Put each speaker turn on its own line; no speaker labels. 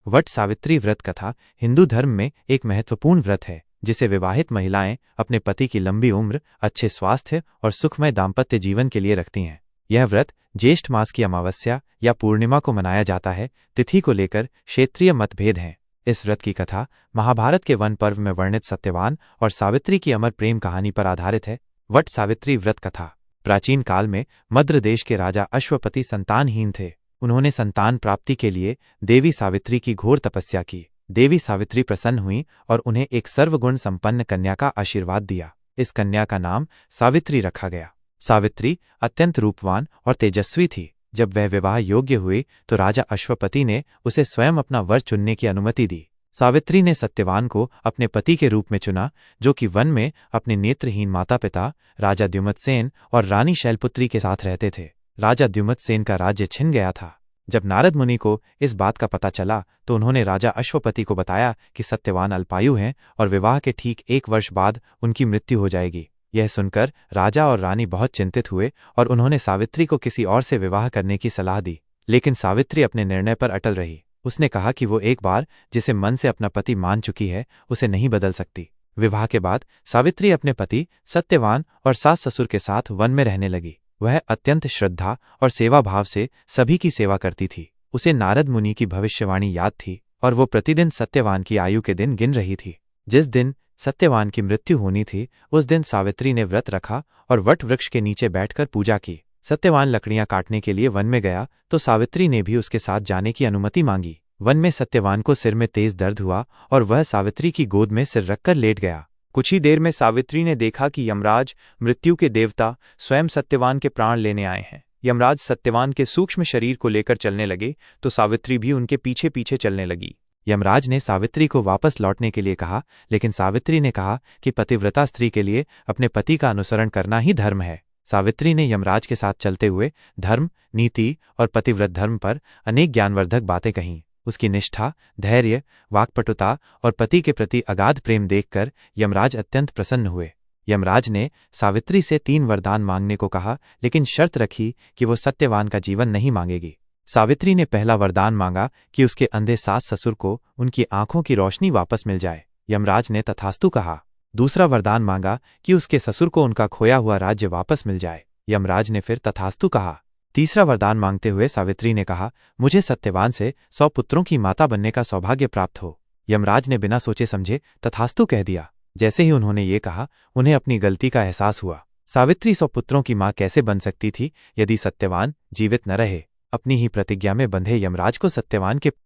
वट सावित्री व्रत कथा हिंदू धर्म में एक महत्वपूर्ण व्रत है जिसे विवाहित महिलाएं अपने पति की लंबी उम्र, अच्छे स्वास्थ्य और सुखमय दाम्पत्य जीवन के लिए रखती हैं। यह व्रत ज्येष्ठ मास की अमावस्या या पूर्णिमा को मनाया जाता है। तिथि को लेकर क्षेत्रीय मतभेद हैं। इस व्रत की कथा महाभारत के वन पर्व में वर्णित सत्यवान और सावित्री की अमर प्रेम कहानी पर आधारित है। वट सावित्री व्रत कथा प्राचीन काल में मद्र देश के राजा अश्वपति संतानहीन थे। उन्होंने संतान प्राप्ति के लिए देवी सावित्री की घोर तपस्या की। देवी सावित्री प्रसन्न हुई और उन्हें एक सर्वगुण संपन्न कन्या का आशीर्वाद दिया। इस कन्या का नाम सावित्री रखा गया। सावित्री अत्यंत रूपवान और तेजस्वी थी। जब वह विवाह योग्य हुई तो राजा अश्वपति ने उसे स्वयं अपना वर चुनने की अनुमति दी। सावित्री ने सत्यवान को अपने पति के रूप में चुना, जो कि वन में अपने नेत्रहीन माता पिता राजा द्युमत्सेन और रानी शैलपुत्री के साथ रहते थे। राजा द्युमत्सेन का राज्य छिन गया था। जब नारद मुनि को इस बात का पता चला तो उन्होंने राजा अश्वपति को बताया कि सत्यवान अल्पायु हैं और विवाह के ठीक 1 वर्ष बाद उनकी मृत्यु हो जाएगी। यह सुनकर राजा और रानी बहुत चिंतित हुए और उन्होंने सावित्री को किसी और से विवाह करने की सलाह दी। लेकिन सावित्री अपने निर्णय पर अटल रही। उसने कहा कि वो एक बार जिसे मन से अपना पति मान चुकी है उसे नहीं बदल सकती। विवाह के बाद सावित्री अपने पति सत्यवान और सास ससुर के साथ वन में रहने लगी। वह अत्यंत श्रद्धा और सेवा भाव से सभी की सेवा करती थी। उसे नारद मुनि की भविष्यवाणी याद थी और वो प्रतिदिन सत्यवान की आयु के दिन गिन रही थी। जिस दिन सत्यवान की मृत्यु होनी थी उस दिन सावित्री ने व्रत रखा और वट वृक्ष के नीचे बैठकर पूजा की। सत्यवान लकड़ियां काटने के लिए वन में गया तो सावित्री ने भी उसके साथ जाने की अनुमति मांगी। वन में सत्यवान को सिर में तेज दर्द हुआ और वह सावित्री की गोद में सिर रखकर लेट गया। कुछ ही देर में सावित्री ने देखा कि यमराज, मृत्यु के देवता, स्वयं सत्यवान के प्राण लेने आए हैं। यमराज सत्यवान के सूक्ष्म शरीर को लेकर चलने लगे तो सावित्री भी उनके पीछे पीछे चलने लगी। यमराज ने सावित्री को वापस लौटने के लिए कहा, लेकिन सावित्री ने कहा कि पतिव्रता स्त्री के लिए अपने पति का अनुसरण करना ही धर्म है। सावित्री ने यमराज के साथ चलते हुए धर्म, नीति और पतिव्रत धर्म पर अनेक ज्ञानवर्धक बातें कहीं। उसकी निष्ठा, धैर्य, वाक्पटुता और पति के प्रति अगाध प्रेम देखकर यमराज अत्यंत प्रसन्न हुए। यमराज ने सावित्री से 3 वरदान मांगने को कहा, लेकिन शर्त रखी कि वो सत्यवान का जीवन नहीं मांगेगी। सावित्री ने पहला वरदान मांगा कि उसके अंधे सास ससुर को उनकी आंखों की रोशनी वापस मिल जाए। यमराज ने तथास्तु कहा। दूसरा वरदान मांगा कि उसके ससुर को उनका खोया हुआ राज्य वापस मिल जाए। यमराज ने फिर तथास्तु कहा। तीसरा वरदान मांगते हुए सावित्री ने कहा, मुझे सत्यवान से 100 पुत्रों की माता बनने का सौभाग्य प्राप्त हो। यमराज ने बिना सोचे समझे तथास्तु कह दिया। जैसे ही उन्होंने ये कहा, उन्हें अपनी गलती का एहसास हुआ। सावित्री 100 पुत्रों की मां कैसे बन सकती थी यदि सत्यवान जीवित न रहे। अपनी ही प्रतिज्ञा में बंधे यमराज को सत्यवान के